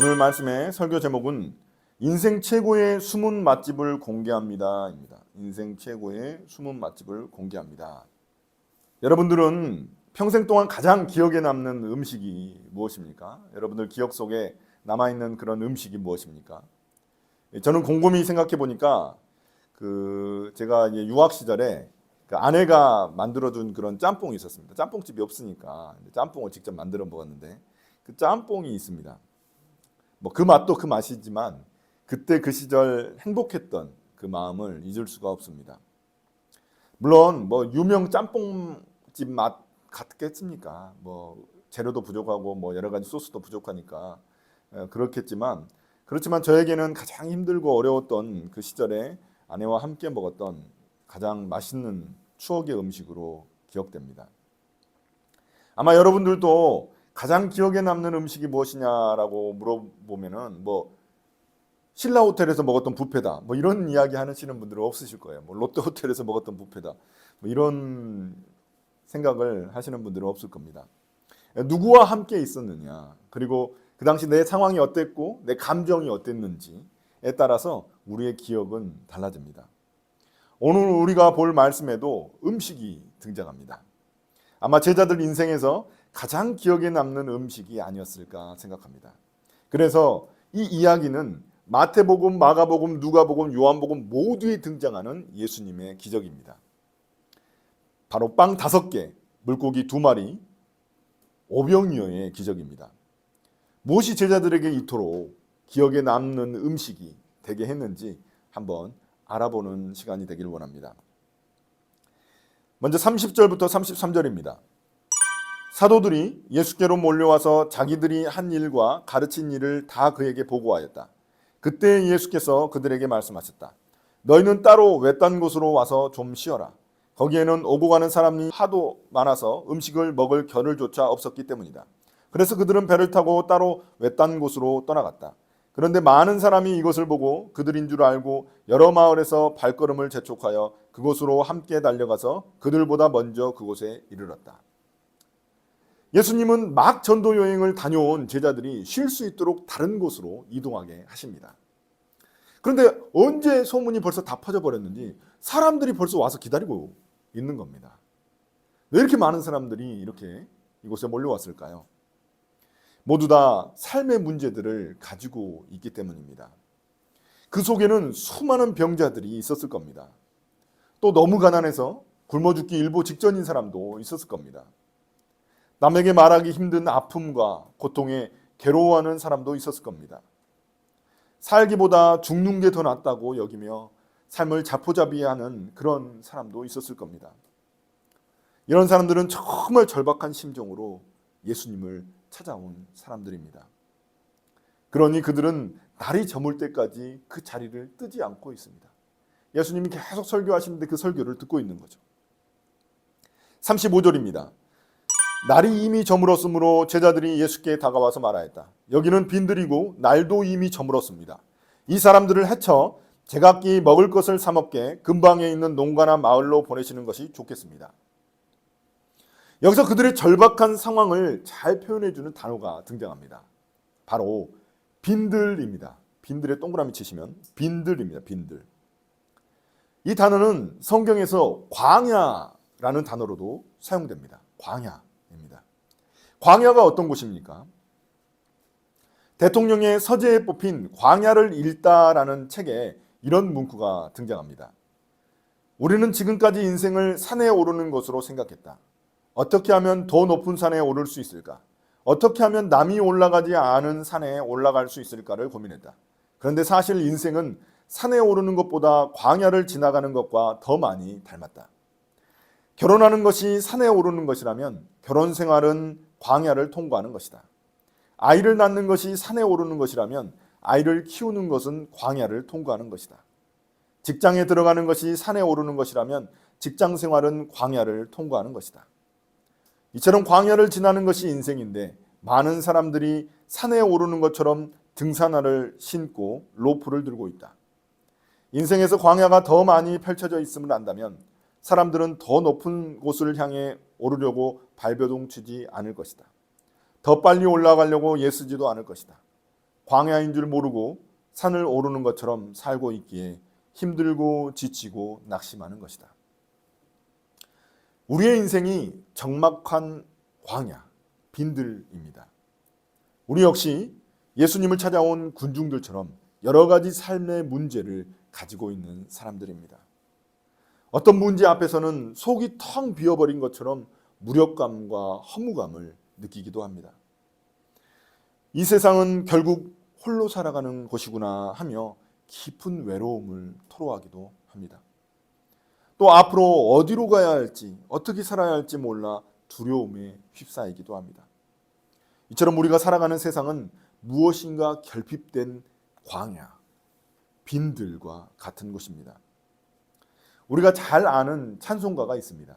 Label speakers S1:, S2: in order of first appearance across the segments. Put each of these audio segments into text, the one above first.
S1: 오늘 말씀의 설교 제목은 인생 최고의 숨은 맛집을 공개합니다. 입니다. 인생 최고의 숨은 맛집을 공개합니다. 여러분들은 평생 동안 가장 기억에 남는 음식이 무엇입니까? 여러분들 기억 속에 남아있는 그런 음식이 무엇입니까? 저는 곰곰이 생각해 보니까 제가 유학 시절에 아내가 만들어준 그런 짬뽕이 있었습니다. 짬뽕집이 없으니까 짬뽕을 직접 만들어 먹었는데 그 짬뽕이 있습니다. 뭐 그 맛도 그 맛이지만 그때 그 시절 행복했던 그 마음을 잊을 수가 없습니다. 물론 뭐 유명 짬뽕집 맛 같겠습니까? 뭐 재료도 부족하고 뭐 여러 가지 소스도 부족하니까 그렇지만 저에게는 가장 힘들고 어려웠던 그 시절에 아내와 함께 먹었던 가장 맛있는 추억의 음식으로 기억됩니다. 아마 여러분들도 가장 기억에 남는 음식이 무엇이냐라고 물어보면은 뭐 신라 호텔에서 먹었던 뷔페다 뭐 이런 이야기 하시는 분들은 없으실 거예요. 뭐 롯데 호텔에서 먹었던 뷔페다 뭐 이런 생각을 하시는 분들은 없을 겁니다. 누구와 함께 있었느냐, 그리고 그 당시 내 상황이 어땠고 내 감정이 어땠는지에 따라서 우리의 기억은 달라집니다. 오늘 우리가 볼 말씀에도 음식이 등장합니다. 아마 제자들 인생에서 가장 기억에 남는 음식이 아니었을까 생각합니다. 그래서 이 이야기는 마태복음, 마가복음, 누가복음, 요한복음 모두에 등장하는 예수님의 기적입니다. 바로 빵 5개, 물고기 2마리, 오병이어의 기적입니다. 무엇이 제자들에게 이토록 기억에 남는 음식이 되게 했는지 한번 알아보는 시간이 되길 원합니다. 먼저 30절부터 33절입니다. 사도들이 예수께로 몰려와서 자기들이 한 일과 가르친 일을 다 그에게 보고하였다. 그때 예수께서 그들에게 말씀하셨다. 너희는 따로 외딴 곳으로 와서 좀 쉬어라. 거기에는 오고 가는 사람이 하도 많아서 음식을 먹을 겨를조차 없었기 때문이다. 그래서 그들은 배를 타고 따로 외딴 곳으로 떠나갔다. 그런데 많은 사람이 이것을 보고 그들인 줄 알고 여러 마을에서 발걸음을 재촉하여 그곳으로 함께 달려가서 그들보다 먼저 그곳에 이르렀다. 예수님은 막 전도 여행을 다녀온 제자들이 쉴 수 있도록 다른 곳으로 이동하게 하십니다. 그런데 언제 소문이 벌써 다 퍼져버렸는지 사람들이 벌써 와서 기다리고 있는 겁니다. 왜 이렇게 많은 사람들이 이렇게 이곳에 몰려왔을까요? 모두 다 삶의 문제들을 가지고 있기 때문입니다. 그 속에는 수많은 병자들이 있었을 겁니다. 또 너무 가난해서 굶어 죽기 일보 직전인 사람도 있었을 겁니다. 남에게 말하기 힘든 아픔과 고통에 괴로워하는 사람도 있었을 겁니다. 살기보다 죽는 게 더 낫다고 여기며 삶을 자포자기하는 그런 사람도 있었을 겁니다. 이런 사람들은 정말 절박한 심정으로 예수님을 찾아온 사람들입니다. 그러니 그들은 날이 저물 때까지 그 자리를 뜨지 않고 있습니다. 예수님이 계속 설교하시는데 그 설교를 듣고 있는 거죠. 35절입니다. 날이 이미 저물었으므로 제자들이 예수께 다가와서 말하였다. 여기는 빈들이고 날도 이미 저물었습니다. 이 사람들을 해쳐 제각기 먹을 것을 사 먹게 근방에 있는 농가나 마을로 보내시는 것이 좋겠습니다. 여기서 그들의 절박한 상황을 잘 표현해주는 단어가 등장합니다. 바로 빈들입니다. 빈들에 동그라미 치시면 빈들입니다. 빈들. 이 단어는 성경에서 광야라는 단어로도 사용됩니다. 광야입니다. 광야가 어떤 곳입니까? 대통령의 서재에 뽑힌 광야를 읽다라는 책에 이런 문구가 등장합니다. 우리는 지금까지 인생을 산에 오르는 것으로 생각했다. 어떻게 하면 더 높은 산에 오를 수 있을까? 어떻게 하면 남이 올라가지 않은 산에 올라갈 수 있을까를 고민했다. 그런데 사실 인생은 산에 오르는 것보다 광야를 지나가는 것과 더 많이 닮았다. 결혼하는 것이 산에 오르는 것이라면 결혼 생활은 광야를 통과하는 것이다. 아이를 낳는 것이 산에 오르는 것이라면 아이를 키우는 것은 광야를 통과하는 것이다. 직장에 들어가는 것이 산에 오르는 것이라면 직장 생활은 광야를 통과하는 것이다. 이처럼 광야를 지나는 것이 인생인데 많은 사람들이 산에 오르는 것처럼 등산화를 신고 로프를 들고 있다. 인생에서 광야가 더 많이 펼쳐져 있음을 안다면 사람들은 더 높은 곳을 향해 오르려고 발버둥 치지 않을 것이다. 더 빨리 올라가려고 애쓰지도 않을 것이다. 광야인 줄 모르고 산을 오르는 것처럼 살고 있기에 힘들고 지치고 낙심하는 것이다. 우리의 인생이 적막한 광야, 빈들입니다. 우리 역시 예수님을 찾아온 군중들처럼 여러 가지 삶의 문제를 가지고 있는 사람들입니다. 어떤 문제 앞에서는 속이 텅 비어버린 것처럼 무력감과 허무감을 느끼기도 합니다. 이 세상은 결국 홀로 살아가는 곳이구나 하며 깊은 외로움을 토로하기도 합니다. 또 앞으로 어디로 가야 할지, 어떻게 살아야 할지 몰라 두려움에 휩싸이기도 합니다. 이처럼 우리가 살아가는 세상은 무엇인가 결핍된 광야, 빈들과 같은 곳입니다. 우리가 잘 아는 찬송가가 있습니다.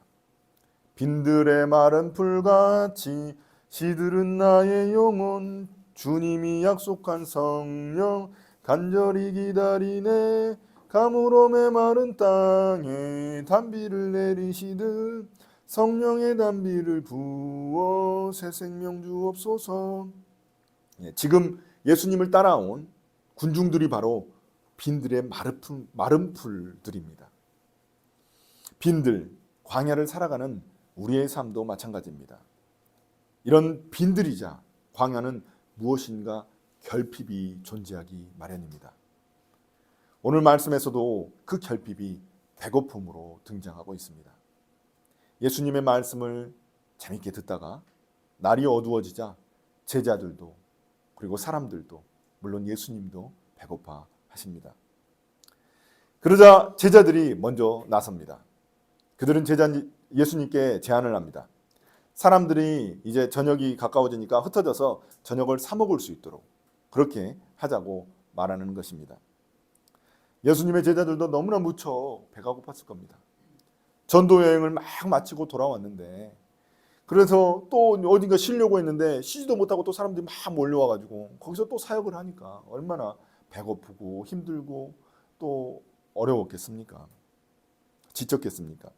S1: 빈들의 마른 풀같이 시들은 나의 영혼, 주님이 약속한 성령 간절히 기다리네. 가물어 메마른 땅에 단비를 내리시듯 성령의 단비를 부어 새 생명 주옵소서. 지금 예수님을 따라온 군중들이 바로 빈들의 마른 풀들입니다. 빈들, 광야를 살아가는 우리의 삶도 마찬가지입니다. 이런 빈들이자 광야는 무엇인가 결핍이 존재하기 마련입니다. 오늘 말씀에서도 그 결핍이 배고픔으로 등장하고 있습니다. 예수님의 말씀을 재밌게 듣다가 날이 어두워지자 제자들도 그리고 사람들도 물론 예수님도 배고파 하십니다. 그러자 제자들이 먼저 나섭니다. 그들은 예수님께 제안을 합니다. 사람들이 이제 저녁이 가까워지니까 흩어져서 저녁을 사 먹을 수 있도록 그렇게 하자고 말하는 것입니다. 예수님의 제자들도 너무나 무척 배가 고팠을 겁니다. 전도 여행을 막 마치고 돌아왔는데 그래서 또 어딘가 쉬려고 했는데 쉬지도 못하고 또 사람들이 막 몰려와가지고 거기서 또 사역을 하니까 얼마나 배고프고 힘들고 또 어려웠겠습니까? 지쳤겠습니까?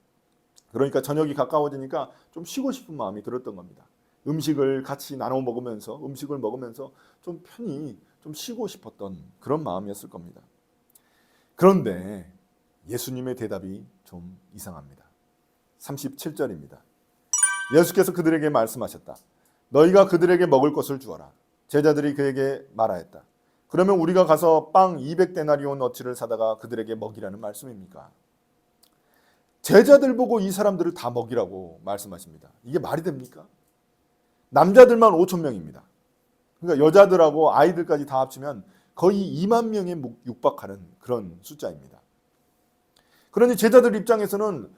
S1: 그러니까 저녁이 가까워지니까 좀 쉬고 싶은 마음이 들었던 겁니다. 음식을 같이 나눠 먹으면서 음식을 먹으면서 좀 편히 좀 쉬고 싶었던 그런 마음이었을 겁니다. 그런데 예수님의 대답이 좀 이상합니다. 37절입니다. 예수께서 그들에게 말씀하셨다. 너희가 그들에게 먹을 것을 주어라. 제자들이 그에게 말하였다. 그러면 우리가 가서 빵 200데나리온 어치를 사다가 그들에게 먹이라는 말씀입니까? 제자들 보고 이 사람들을 다 먹이라고 말씀하십니다. 이게 말이 됩니까? 남자들만 5천 명입니다. 그러니까 여자들하고 아이들까지 다 합치면 거의 2만 명에 육박하는 그런 숫자입니다. 그러니 제자들 입장에서는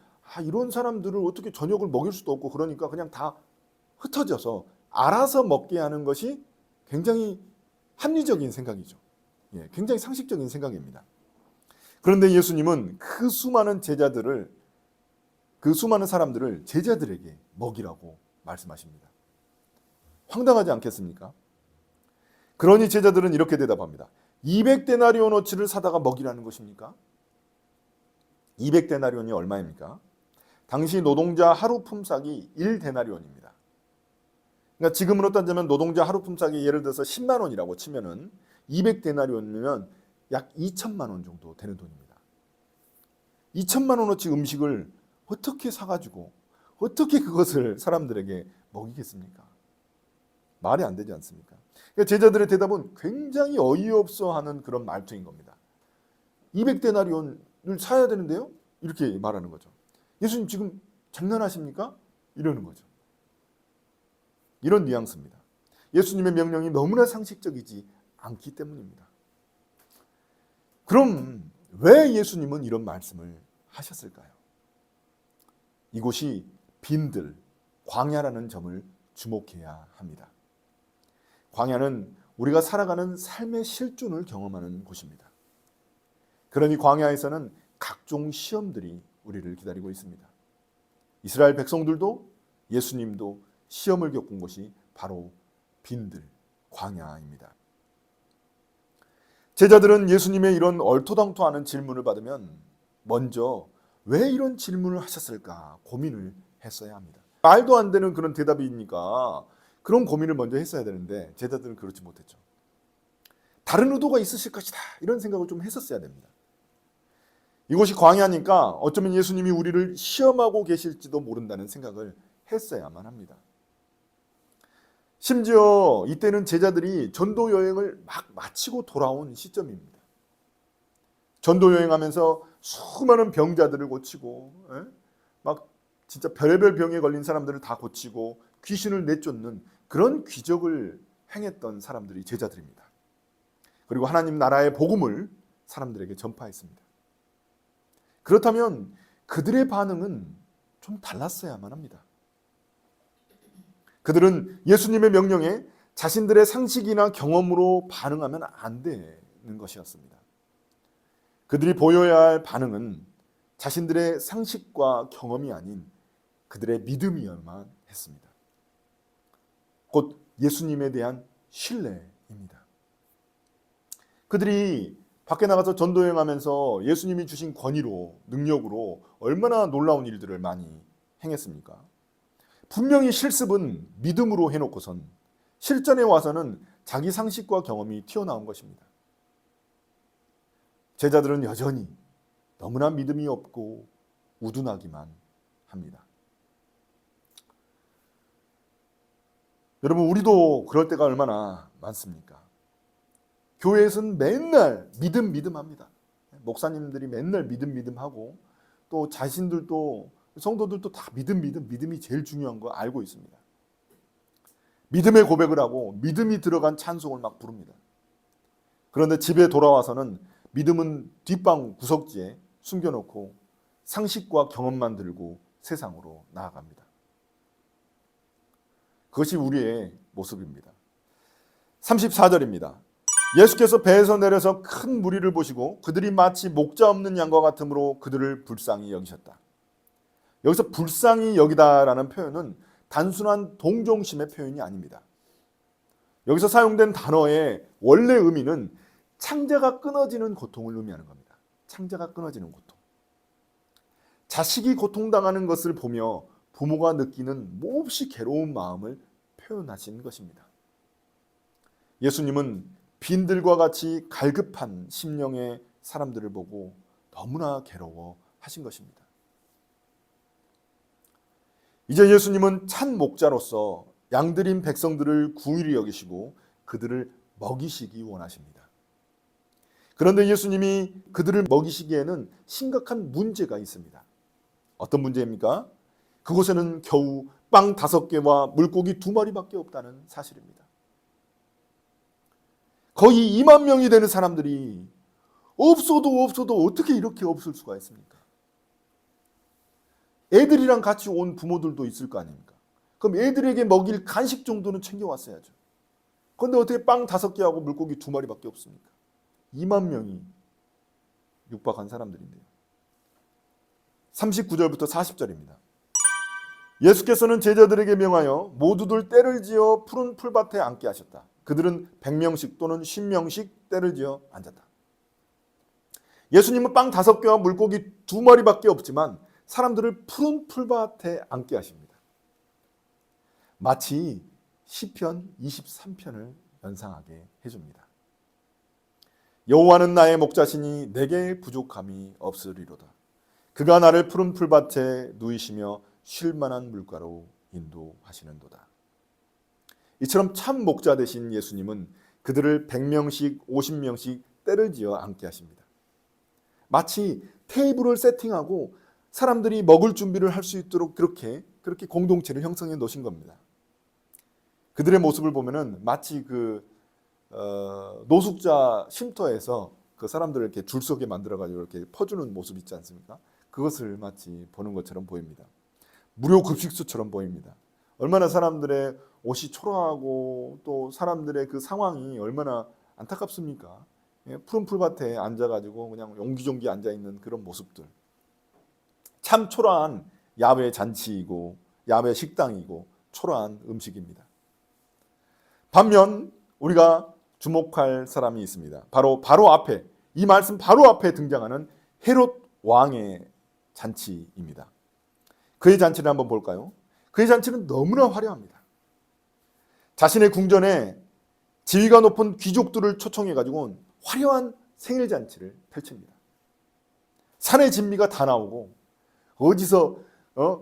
S1: 이런 사람들을 어떻게 저녁을 먹일 수도 없고 그러니까 그냥 다 흩어져서 알아서 먹게 하는 것이 굉장히 합리적인 생각이죠. 굉장히 상식적인 생각입니다. 그런데 예수님은 그 수많은 사람들을 제자들에게 먹이라고 말씀하십니다. 황당하지 않겠습니까? 그러니 제자들은 이렇게 대답합니다. 200데나리온어치를 사다가 먹이라는 것입니까? 200데나리온이 얼마입니까? 당시 노동자 하루 품삯이 1데나리온입니다. 그러니까 지금으로 따지면 노동자 하루 품삯이 예를 들어서 10만 원이라고 치면은 200데나리온이면 약 2천만 원 정도 되는 돈입니다. 2천만 원어치 음식을 어떻게 사가지고 어떻게 그것을 사람들에게 먹이겠습니까? 말이 안 되지 않습니까? 그러니까 제자들의 대답은 굉장히 어이없어하는 그런 말투인 겁니다. 200데나리온을 사야 되는데요? 이렇게 말하는 거죠. 예수님 지금 장난하십니까? 이러는 거죠. 이런 뉘앙스입니다. 예수님의 명령이 너무나 상식적이지 않기 때문입니다. 그럼 왜 예수님은 이런 말씀을 하셨을까요? 이곳이 빈들, 광야라는 점을 주목해야 합니다. 광야는 우리가 살아가는 삶의 실존을 경험하는 곳입니다. 그러니 광야에서는 각종 시험들이 우리를 기다리고 있습니다. 이스라엘 백성들도 예수님도 시험을 겪은 곳이 바로 빈들, 광야입니다. 제자들은 예수님의 이런 얼토당토하는 질문을 받으면 먼저 왜 이런 질문을 하셨을까 고민을 했어야 합니다. 말도 안 되는 그런 대답이니까 그런 고민을 먼저 했어야 되는데 제자들은 그렇지 못했죠. 다른 의도가 있으실 것이다. 이런 생각을 좀 했었어야 됩니다. 이곳이 광야니까 어쩌면 예수님이 우리를 시험하고 계실지도 모른다는 생각을 했어야만 합니다. 심지어 이때는 제자들이 전도 여행을 막 마치고 돌아온 시점입니다. 전도 여행하면서 수많은 병자들을 고치고 막 진짜 별의별 병에 걸린 사람들을 다 고치고 귀신을 내쫓는 그런 기적을 행했던 사람들이 제자들입니다. 그리고 하나님 나라의 복음을 사람들에게 전파했습니다. 그렇다면 그들의 반응은 좀 달랐어야만 합니다. 그들은 예수님의 명령에 자신들의 상식이나 경험으로 반응하면 안 되는 것이었습니다. 그들이 보여야 할 반응은 자신들의 상식과 경험이 아닌 그들의 믿음이어야만 했습니다. 곧 예수님에 대한 신뢰입니다. 그들이 밖에 나가서 전도여행하면서 예수님이 주신 권위로, 능력으로 얼마나 놀라운 일들을 많이 행했습니까? 분명히 실습은 믿음으로 해놓고선 실전에 와서는 자기 상식과 경험이 튀어나온 것입니다. 제자들은 여전히 너무나 믿음이 없고 우둔하기만 합니다. 여러분, 우리도 그럴 때가 얼마나 많습니까? 교회에서는 맨날 믿음 합니다. 목사님들이 맨날 믿음 하고 또 자신들도 성도들도 다 믿음이 제일 중요한 거 알고 있습니다. 믿음의 고백을 하고 믿음이 들어간 찬송을 막 부릅니다. 그런데 집에 돌아와서는 믿음은 뒷방 구석지에 숨겨놓고 상식과 경험만 들고 세상으로 나아갑니다. 그것이 우리의 모습입니다. 34절입니다. 예수께서 배에서 내려서 큰 무리를 보시고 그들이 마치 목자 없는 양과 같으므로 그들을 불쌍히 여기셨다. 여기서 불쌍히 여기다라는 표현은 단순한 동정심의 표현이 아닙니다. 여기서 사용된 단어의 원래 의미는 창자가 끊어지는 고통을 의미하는 겁니다. 창자가 끊어지는 고통. 자식이 고통당하는 것을 보며 부모가 느끼는 몹시 괴로운 마음을 표현하신 것입니다. 예수님은 빈들과 같이 갈급한 심령의 사람들을 보고 너무나 괴로워하신 것입니다. 이제 예수님은 참 목자로서 양들인 백성들을 궁휼히 여기시고 그들을 먹이시기 원하십니다. 그런데 예수님이 그들을 먹이시기에는 심각한 문제가 있습니다. 어떤 문제입니까? 그곳에는 겨우 빵 5개와 물고기 2마리밖에 없다는 사실입니다. 거의 2만 명이 되는 사람들이 없어도 어떻게 이렇게 없을 수가 있습니까? 애들이랑 같이 온 부모들도 있을 거 아닙니까? 그럼 애들에게 먹일 간식 정도는 챙겨왔어야죠. 그런데 어떻게 빵 5개하고 물고기 2마리밖에 없습니까? 2만 명이 육박한 사람들인데요. 39절부터 40절입니다. 예수께서는 제자들에게 명하여 모두들 떼를 지어 푸른 풀밭에 앉게 하셨다. 그들은 100명씩 또는 10명씩 떼를 지어 앉았다. 예수님은 빵 5개와 물고기 2마리밖에 없지만 사람들을 푸른 풀밭에 앉게 하십니다. 마치 시편 23편을 연상하게 해줍니다. 여호와는 나의 목자시니 내게 부족함이 없으리로다. 그가 나를 푸른 풀밭에 누이시며 쉴 만한 물가로 인도하시는도다. 이처럼 참 목자 되신 예수님은 그들을 100명씩 50명씩 떼를 지어 앉게 하십니다. 마치 테이블을 세팅하고 사람들이 먹을 준비를 할 수 있도록 그렇게 공동체를 형성해 놓으신 겁니다. 그들의 모습을 보면은 마치 노숙자 쉼터에서 그 사람들을 이렇게 줄 서게 만들어가지고 이렇게 퍼주는 모습 있지 않습니까? 그것을 마치 보는 것처럼 보입니다. 무료 급식소처럼 보입니다. 얼마나 사람들의 옷이 초라하고 또 사람들의 그 상황이 얼마나 안타깝습니까? 푸른 풀밭에 앉아가지고 그냥 옹기종기 앉아있는 그런 모습들. 참 초라한 야외 잔치이고 야외 식당이고 초라한 음식입니다. 반면 우리가 주목할 사람이 있습니다. 바로 앞에, 이 말씀 바로 앞에 등장하는 헤롯 왕의 잔치입니다. 그의 잔치를 한번 볼까요? 그의 잔치는 너무나 화려합니다. 자신의 궁전에 지위가 높은 귀족들을 초청해가지고 화려한 생일 잔치를 펼칩니다. 산의 진미가 다 나오고 어디서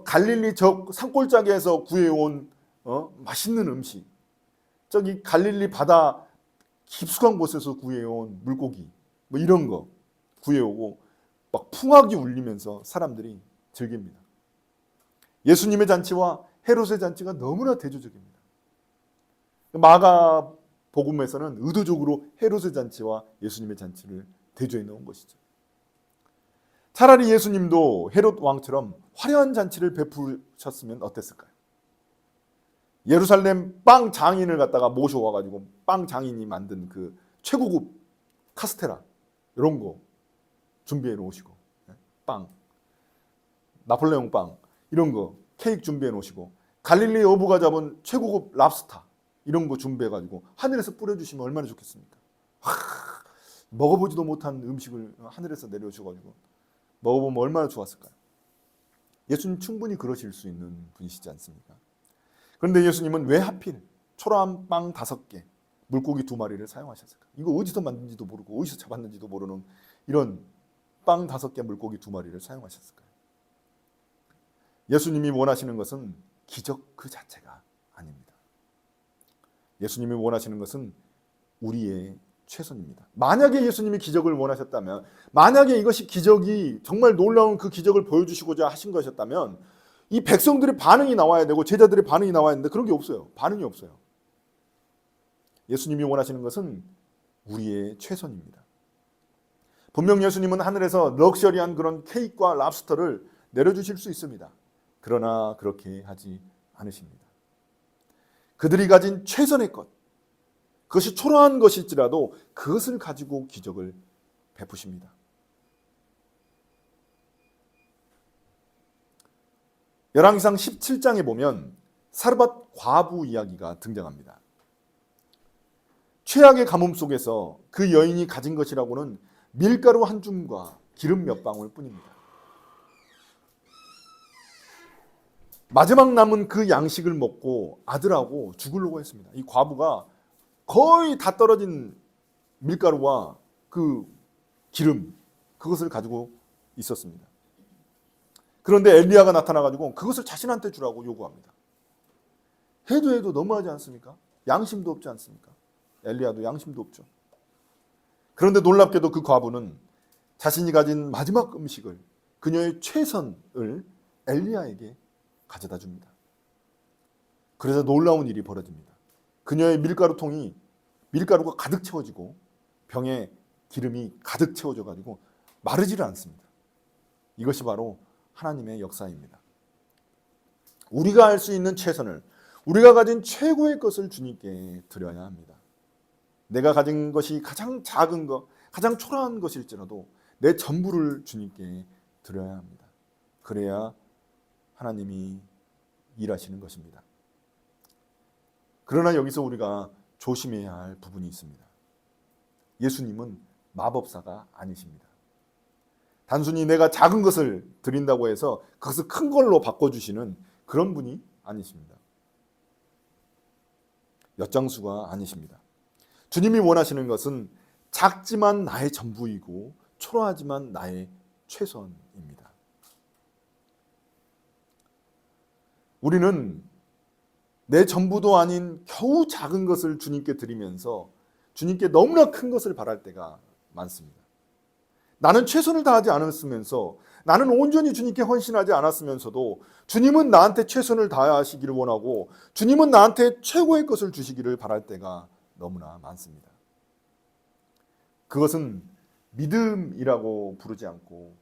S1: 갈릴리 저 산골짜기에서 구해온 맛있는 음식, 저기 갈릴리 바다 깊숙한 곳에서 구해온 물고기 뭐 이런 거 구해오고 막 풍악이 울리면서 사람들이 즐깁니다. 예수님의 잔치와 헤롯의 잔치가 너무나 대조적입니다. 마가복음에서는 의도적으로 헤롯의 잔치와 예수님의 잔치를 대조해 놓은 것이죠. 차라리 예수님도 헤롯 왕처럼 화려한 잔치를 베푸셨으면 어땠을까요? 예루살렘 빵 장인을 갖다가 모셔와가지고 빵 장인이 만든 그 최고급 카스테라 이런 거 준비해 놓으시고, 빵, 나폴레옹 빵 이런 거 케이크 준비해 놓으시고, 갈릴리 어부가 잡은 최고급 랍스타 이런 거 준비해가지고 하늘에서 뿌려주시면 얼마나 좋겠습니까? 먹어보지도 못한 음식을 하늘에서 내려주셔가지고 먹어보면 얼마나 좋았을까요? 예수님 충분히 그러실 수 있는 분이시지 않습니까? 그런데 예수님은 왜 하필 초라한 빵 5개, 물고기 2마리를 사용하셨을까? 이거 어디서 만든지도 모르고 어디서 잡았는지도 모르는 이런 빵 5개, 물고기 2마리를 사용하셨을까요? 예수님이 원하시는 것은 기적 그 자체가 아닙니다. 예수님이 원하시는 것은 우리의 최선입니다. 만약에 예수님이 기적을 원하셨다면, 만약에 이것이 기적이 정말 놀라운 그 기적을 보여주시고자 하신 것이었다면 이 백성들의 반응이 나와야 되고 제자들의 반응이 나와야 되는데 그런 게 없어요. 반응이 없어요. 예수님이 원하시는 것은 우리의 최선입니다. 분명 예수님은 하늘에서 럭셔리한 그런 케이크와 랍스터를 내려주실 수 있습니다. 그러나 그렇게 하지 않으십니다. 그들이 가진 최선의 것, 그것이 초라한 것일지라도 그것을 가지고 기적을 베푸십니다. 열왕기상 17장에 보면 사르밧 과부 이야기가 등장합니다. 최악의 가뭄 속에서 그 여인이 가진 것이라고는 밀가루 한 줌과 기름 몇 방울 뿐입니다. 마지막 남은 그 양식을 먹고 아들하고 죽으려고 했습니다. 이 과부가 거의 다 떨어진 밀가루와 그 기름, 그것을 가지고 있었습니다. 그런데 엘리야가 나타나가지고 그것을 자신한테 주라고 요구합니다. 해도 너무하지 않습니까? 양심도 없지 않습니까? 엘리야도 양심도 없죠. 그런데 놀랍게도 그 과부는 자신이 가진 마지막 음식을, 그녀의 최선을 엘리야에게 가져다 줍니다. 그래서 놀라운 일이 벌어집니다. 그녀의 밀가루통이 밀가루가 가득 채워지고 병에 기름이 가득 채워져 가지고 마르지를 않습니다. 이것이 바로 하나님의 역사입니다. 우리가 할 수 있는 최선을, 우리가 가진 최고의 것을 주님께 드려야 합니다. 내가 가진 것이 가장 작은 것, 가장 초라한 것일지라도 내 전부를 주님께 드려야 합니다. 그래야 하나님이 일하시는 것입니다. 그러나 여기서 우리가 조심해야 할 부분이 있습니다. 예수님은 마법사가 아니십니다. 단순히 내가 작은 것을 드린다고 해서 그것을 큰 걸로 바꿔주시는 그런 분이 아니십니다. 엿장수가 아니십니다. 주님이 원하시는 것은 작지만 나의 전부이고 초라하지만 나의 최선입니다. 우리는 내 전부도 아닌 겨우 작은 것을 주님께 드리면서 주님께 너무나 큰 것을 바랄 때가 많습니다. 나는 최선을 다하지 않았으면서, 나는 온전히 주님께 헌신하지 않았으면서도 주님은 나한테 최선을 다하시기를 원하고 주님은 나한테 최고의 것을 주시기를 바랄 때가 너무나 많습니다. 그것은 믿음이라고 부르지 않고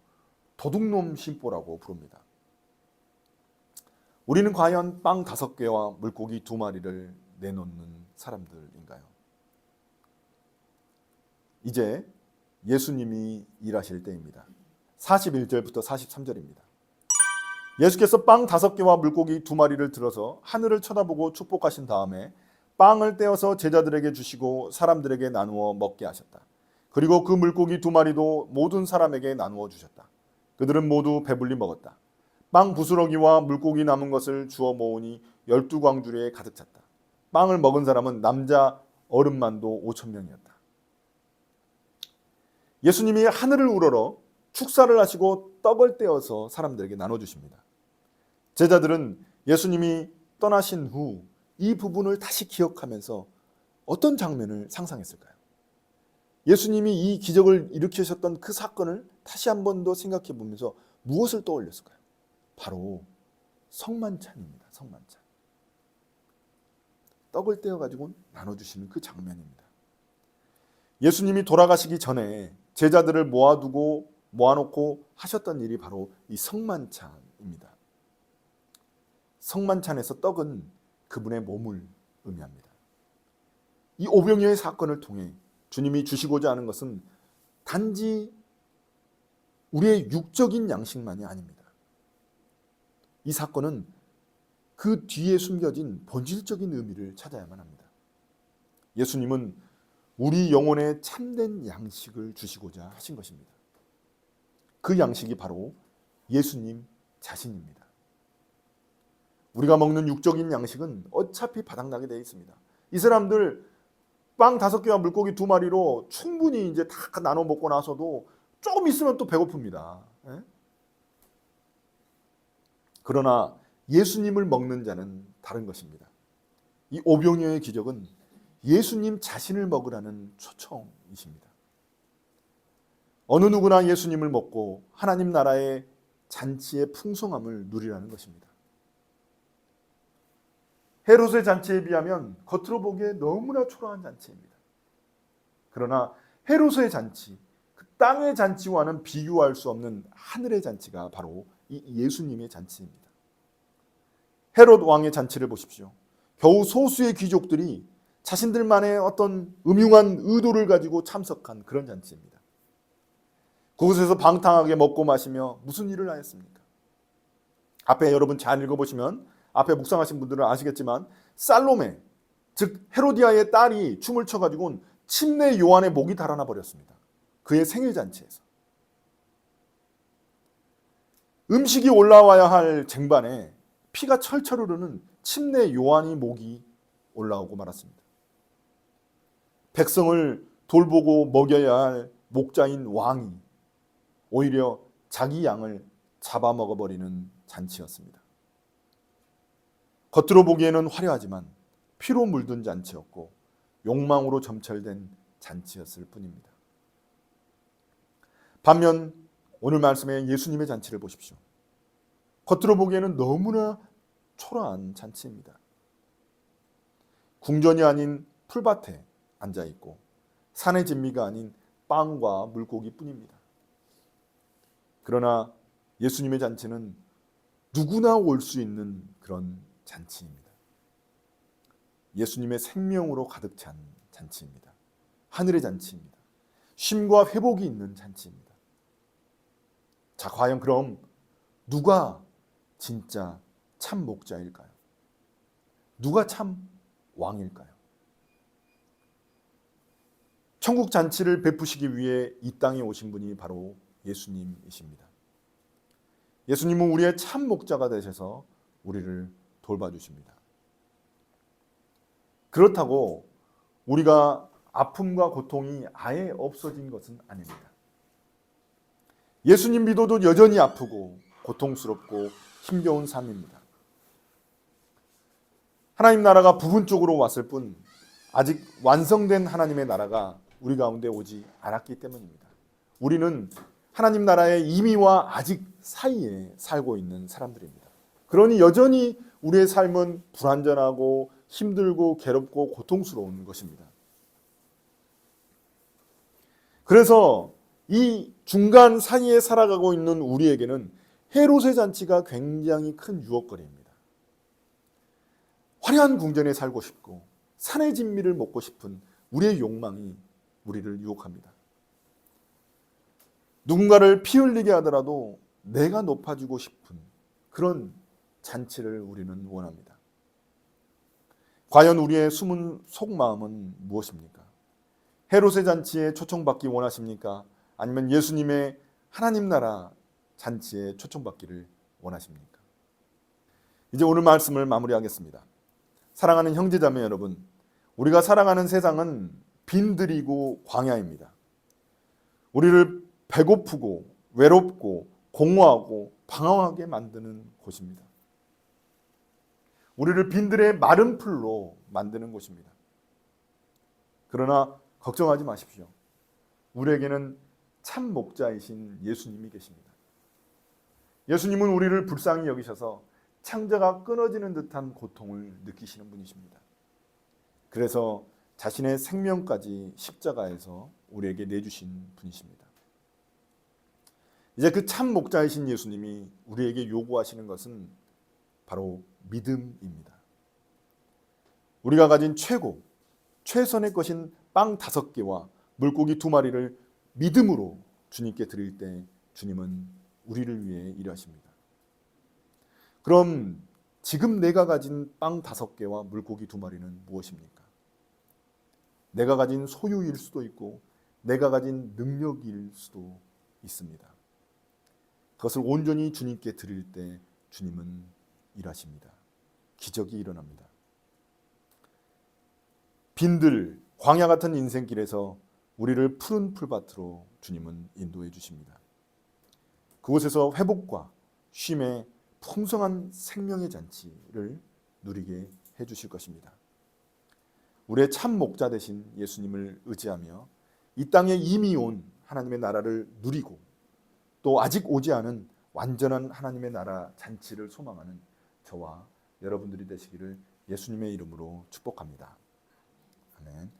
S1: 도둑놈 심보라고 부릅니다. 우리는 과연 빵 5개와 물고기 2마리를 내놓는 사람들인가요? 이제 예수님이 일하실 때입니다. 41절부터 43절입니다. 예수께서 빵 5개와 물고기 2마리를 들어서 하늘을 쳐다보고 축복하신 다음에 빵을 떼어서 제자들에게 주시고 사람들에게 나누어 먹게 하셨다. 그리고 그 물고기 2마리도 모든 사람에게 나누어 주셨다. 그들은 모두 배불리 먹었다. 빵 부스러기와 물고기 남은 것을 주워 모으니 12광주리에 가득 찼다. 빵을 먹은 사람은 남자 어른만도 5천 명이었다. 예수님이 하늘을 우러러 축사를 하시고 떡을 떼어서 사람들에게 나눠주십니다. 제자들은 예수님이 떠나신 후 이 부분을 다시 기억하면서 어떤 장면을 상상했을까요? 예수님이 이 기적을 일으키셨던 그 사건을 다시 한 번 더 생각해 보면서 무엇을 떠올렸을까요? 바로 성만찬입니다. 성만찬. 떡을 떼어가지고 나눠주시는 그 장면입니다. 예수님이 돌아가시기 전에 제자들을 모아놓고 하셨던 일이 바로 이 성만찬입니다. 성만찬에서 떡은 그분의 몸을 의미합니다. 이 오병이어의 사건을 통해 주님이 주시고자 하는 것은 단지 우리의 육적인 양식만이 아닙니다. 이 사건은 그 뒤에 숨겨진 본질적인 의미를 찾아야만 합니다. 예수님은 우리 영혼에 참된 양식을 주시고자 하신 것입니다. 그 양식이 바로 예수님 자신입니다. 우리가 먹는 육적인 양식은 어차피 바닥나게 되어 있습니다. 이 사람들 빵 5개와 물고기 2마리로 충분히 이제 다 나눠 먹고 나서도 조금 있으면 또 배고픕니다. 그러나 예수님을 먹는 자는 다른 것입니다. 이 오병이어의 기적은 예수님 자신을 먹으라는 초청이십니다. 어느 누구나 예수님을 먹고 하나님 나라의 잔치의 풍성함을 누리라는 것입니다. 헤롯의 잔치에 비하면 겉으로 보기에 너무나 초라한 잔치입니다. 그러나 헤롯의 잔치, 그 땅의 잔치와는 비교할 수 없는 하늘의 잔치가 바로 이 예수님의 잔치입니다. 헤롯 왕의 잔치를 보십시오. 겨우 소수의 귀족들이 자신들만의 어떤 음흉한 의도를 가지고 참석한 그런 잔치입니다. 그곳에서 방탕하게 먹고 마시며 무슨 일을 하였습니까? 앞에 여러분 잘 읽어보시면 앞에 묵상하신 분들은 아시겠지만 살로메, 즉 헤로디아의 딸이 춤을 춰가지고 침례 요한의 목이 달아나 버렸습니다. 그의 생일 잔치에서. 음식이 올라와야 할 쟁반에 피가 철철 흐르는 침례 요한의 목이 올라오고 말았습니다. 백성을 돌보고 먹여야 할 목자인 왕이 오히려 자기 양을 잡아먹어버리는 잔치였습니다. 겉으로 보기에는 화려하지만 피로 물든 잔치였고 욕망으로 점철된 잔치였을 뿐입니다. 반면 오늘 말씀의 예수님의 잔치를 보십시오. 겉으로 보기에는 너무나 초라한 잔치입니다. 궁전이 아닌 풀밭에 앉아있고 산의 진미가 아닌 빵과 물고기 뿐입니다. 그러나 예수님의 잔치는 누구나 올 수 있는 그런 잔치입니다. 예수님의 생명으로 가득 찬 잔치입니다. 하늘의 잔치입니다. 쉼과 회복이 있는 잔치입니다. 자, 과연 그럼 누가 진짜 참 목자일까요? 누가 참 왕일까요? 천국 잔치를 베푸시기 위해 이 땅에 오신 분이 바로 예수님이십니다. 예수님은 우리의 참 목자가 되셔서 우리를 돌봐주십니다. 그렇다고 우리가 아픔과 고통이 아예 없어진 것은 아닙니다. 예수님 믿어도 여전히 아프고 고통스럽고 힘겨운 삶입니다. 하나님 나라가 부분적으로 왔을 뿐 아직 완성된 하나님의 나라가 우리 가운데 오지 않았기 때문입니다. 우리는 하나님 나라의 임의와 아직 사이에 살고 있는 사람들입니다. 그러니 여전히 우리의 삶은 불완전하고 힘들고 괴롭고 고통스러운 것입니다. 그래서 이 중간 사이에 살아가고 있는 우리에게는 헤롯의 잔치가 굉장히 큰 유혹거리입니다. 화려한 궁전에 살고 싶고 산의 진미를 먹고 싶은 우리의 욕망이 우리를 유혹합니다. 누군가를 피 흘리게 하더라도 내가 높아지고 싶은 그런 잔치를 우리는 원합니다. 과연 우리의 숨은 속마음은 무엇입니까? 헤롯의 잔치에 초청받기 원하십니까? 아니면 예수님의 하나님 나라 잔치에 초청받기를 원하십니까? 이제 오늘 말씀을 마무리하겠습니다. 사랑하는 형제자매 여러분, 우리가 살아가는 세상은 빈들이고 광야입니다. 우리를 배고프고 외롭고 공허하고 방황하게 만드는 곳입니다. 우리를 빈들의 마른 풀로 만드는 곳입니다. 그러나 걱정하지 마십시오. 우리에게는 참 목자이신 예수님이 계십니다. 예수님은 우리를 불쌍히 여기셔서 창자가 끊어지는 듯한 고통을 느끼시는 분이십니다. 그래서 자신의 생명까지 십자가에서 우리에게 내주신 분이십니다. 이제 그 참 목자이신 예수님이 우리에게 요구하시는 것은 바로 믿음입니다. 우리가 가진 최선의 것인 빵 5개와 물고기 2마리를 믿음으로 주님께 드릴 때 주님은 우리를 위해 일하십니다. 그럼 지금 내가 가진 빵 5개와 물고기 2마리는 무엇입니까? 내가 가진 소유일 수도 있고 내가 가진 능력일 수도 있습니다. 그것을 온전히 주님께 드릴 때 주님은 일하십니다. 기적이 일어납니다. 빈들, 광야 같은 인생길에서 우리를 푸른 풀밭으로 주님은 인도해 주십니다. 그곳에서 회복과 쉼의 풍성한 생명의 잔치를 누리게 해 주실 것입니다. 우리의 참 목자 되신 예수님을 의지하며 이 땅에 이미 온 하나님의 나라를 누리고 또 아직 오지 않은 완전한 하나님의 나라 잔치를 소망하는 저와 여러분들이 되시기를 예수님의 이름으로 축복합니다. 아멘.